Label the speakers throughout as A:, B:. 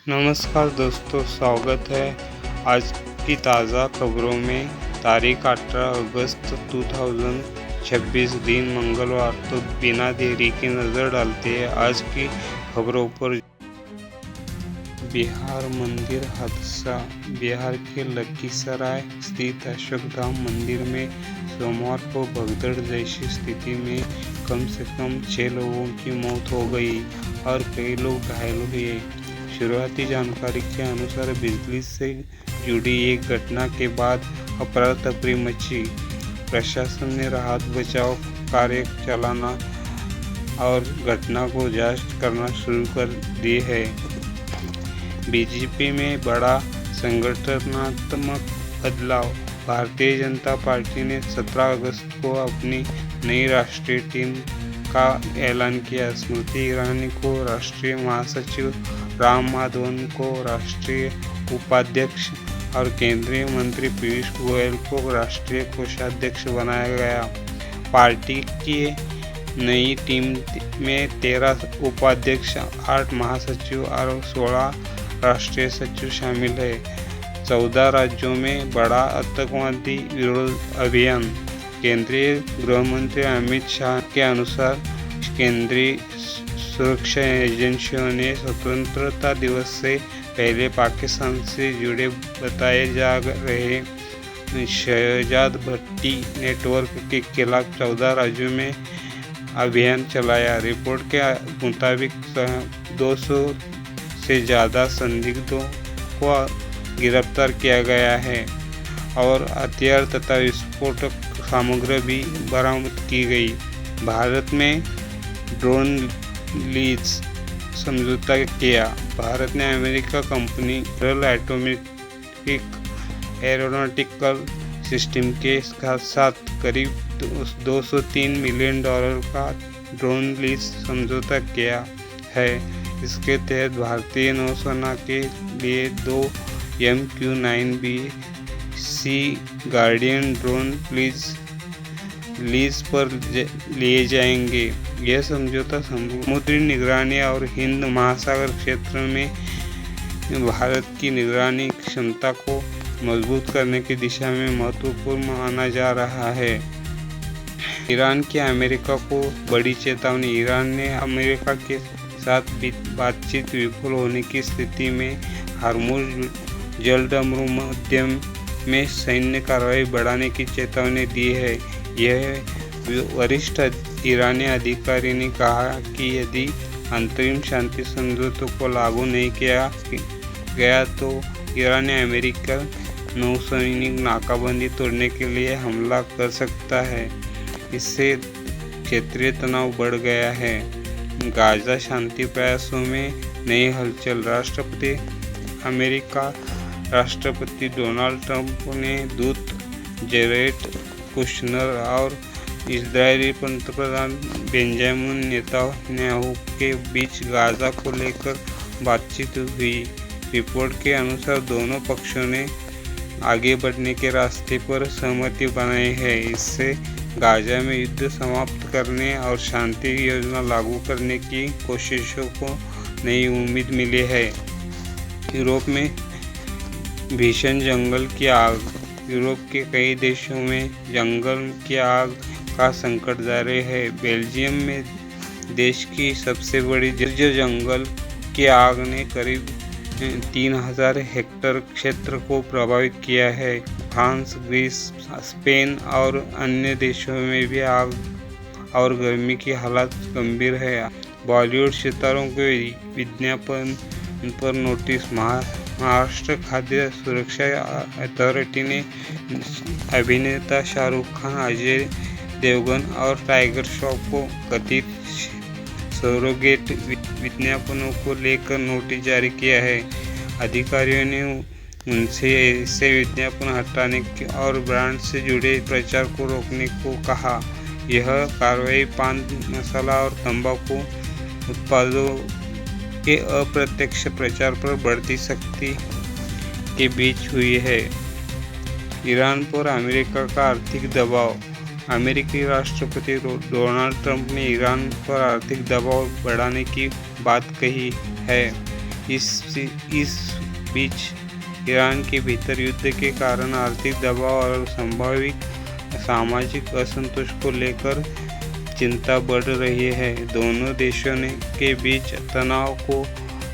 A: नमस्कार दोस्तों, स्वागत है आज की ताज़ा खबरों में। तारीख 18 अगस्त 2026 दिन मंगलवार। तो बिना देरी की नज़र डालते हैं आज की खबरों पर। बिहार मंदिर हादसा। बिहार के लखीसराय स्थित अशोकधाम मंदिर में सोमवार को भगदड़ जैसी स्थिति में कम से कम 6 लोगों की मौत हो गई और कई लोग घायल हुए। शुरुआती जानकारी के अनुसार बिजली से जुड़ी एक घटना के बाद अफरा तफरी मची। प्रशासन ने राहत बचाव कार्य चलाना और घटना को जांच करना शुरू कर दी है। बीजेपी में बड़ा संगठनात्मक बदलाव। भारतीय जनता पार्टी ने 17 अगस्त को अपनी नई राष्ट्रीय टीम का ऐलान किया। स्मृति ईरानी को राष्ट्रीय महासचिव, राम माधवन को राष्ट्रीय उपाध्यक्ष और केंद्रीय मंत्री पीयूष गोयल को राष्ट्रीय कोषाध्यक्ष बनाया गया। पार्टी की नई टीम में 13 उपाध्यक्ष, 8 महासचिव और 16 राष्ट्रीय सचिव शामिल है। 14 राज्यों में बड़ा आतंकवादी विरोध अभियान। केंद्रीय गृह मंत्री अमित शाह के अनुसार केंद्रीय सुरक्षा एजेंसियों ने स्वतंत्रता दिवस से पहले पाकिस्तान से जुड़े बताए जा रहे शहजाद भट्टी नेटवर्क के खिलाफ 14 राज्यों में अभियान चलाया। रिपोर्ट के मुताबिक 200 से ज़्यादा संदिग्धों को गिरफ्तार किया गया है और हथियार तथा विस्फोटक सामग्री भी बरामद की गई। भारत में ड्रोन लीज समझौता किया। भारत ने अमेरिका कंपनी एरोनॉटिकल सिस्टम के साथ करीब $203 मिलियन का ड्रोन लीज समझौता किया है। इसके तहत भारतीय नौसेना के लिए 2 MQ-9B सी गार्डियन ड्रोन लीज पर लिए जाएंगे। यह समझौता समुद्री निगरानी और हिंद महासागर क्षेत्र में भारत की निगरानी क्षमता को मजबूत करने की दिशा में महत्वपूर्ण माना जा रहा है। ईरान की अमेरिका को बड़ी चेतावनी। ईरान ने अमेरिका के साथ बातचीत विफल होने की स्थिति में हार्मुज जलसंधि में सैन्य कार्रवाई बढ़ाने की चेतावनी दी है। यह वरिष्ठ ईरानी अधिकारी ने कहा कि यदि अंतरिम शांति समझौते को लागू नहीं किया गया तो ईरान अमेरिका नौसैनिक नाकाबंदी तोड़ने के लिए हमला कर सकता है। इससे क्षेत्रीय तनाव बढ़ गया है। गाजा शांति प्रयासों में नई हलचल। अमेरिका राष्ट्रपति डोनाल्ड ट्रंप ने दूत जेरेड कुशनर और इजरायली पंतप्रधान बेंजामिन नेतन्याहू के बीच गाजा को लेकर बातचीत हुई। रिपोर्ट के अनुसार दोनों पक्षों ने आगे बढ़ने के रास्ते पर सहमति बनाई है। इससे गाजा में युद्ध समाप्त करने और शांति योजना लागू करने की कोशिशों को नई उम्मीद मिली है। यूरोप में भीषण जंगल की आग। यूरोप के कई देशों में जंगल की आग का संकट जारी है। बेल्जियम में देश की सबसे बड़ी जर्जर जंगल की आग ने करीब 3000 हेक्टेयर क्षेत्र को प्रभावित किया है। फ्रांस, ग्रीस, स्पेन और अन्य देशों में भी आग और गर्मी की हालत गंभीर है। बॉलीवुड सितारों के विज्ञापन पर नोटिस। महाराष्ट्र खाद्य सुरक्षा अथॉरिटी ने अभिनेता शाहरुख खान, अजय देवगन और टाइगर श्रॉफ को कथित सरोगेट विज्ञापनों को लेकर नोटिस जारी किया है। अधिकारियों ने उनसे ऐसे विज्ञापन हटाने और ब्रांड से जुड़े प्रचार को रोकने को कहा। यह कार्रवाई पान मसाला और तंबाकू उत्पादों के अप्रत्यक्ष प्रचार पर बढ़ती सख्ती के बीच हुई है। ईरान पर अमेरिका का आर्थिक दबाव। अमेरिकी राष्ट्रपति डोनाल्ड ट्रंप ने ईरान पर आर्थिक दबाव बढ़ाने की बात कही है। इस बीच ईरान के भीतर युद्ध के कारण आर्थिक दबाव और संभावित सामाजिक असंतोष को लेकर चिंता बढ़ रही है। दोनों देशों के बीच तनाव को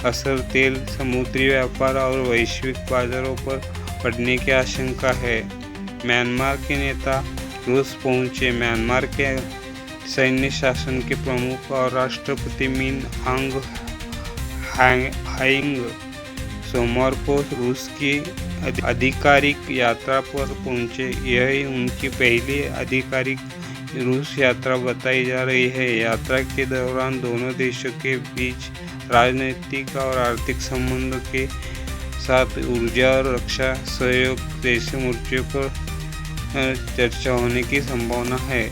A: असर तेल, समुद्री व्यापार और वैश्विक बाजारों पर पड़ने की आशंका है। म्यांमार के नेता रूस पहुंचे। म्यांमार के सैन्य शासन के प्रमुख और राष्ट्रपति मिन आंग ह्लाइंग सोमवार को रूस की आधिकारिक यात्रा पर पहुंचे। यह उनकी पहली आधिकारिक रूस यात्रा बताई जा रही है। यात्रा के दौरान दोनों देशों के बीच राजनीतिक और आर्थिक संबंधों के साथ ऊर्जा और रक्षा सहयोग जैसे मुद्दों पर चर्चा होने की संभावना है।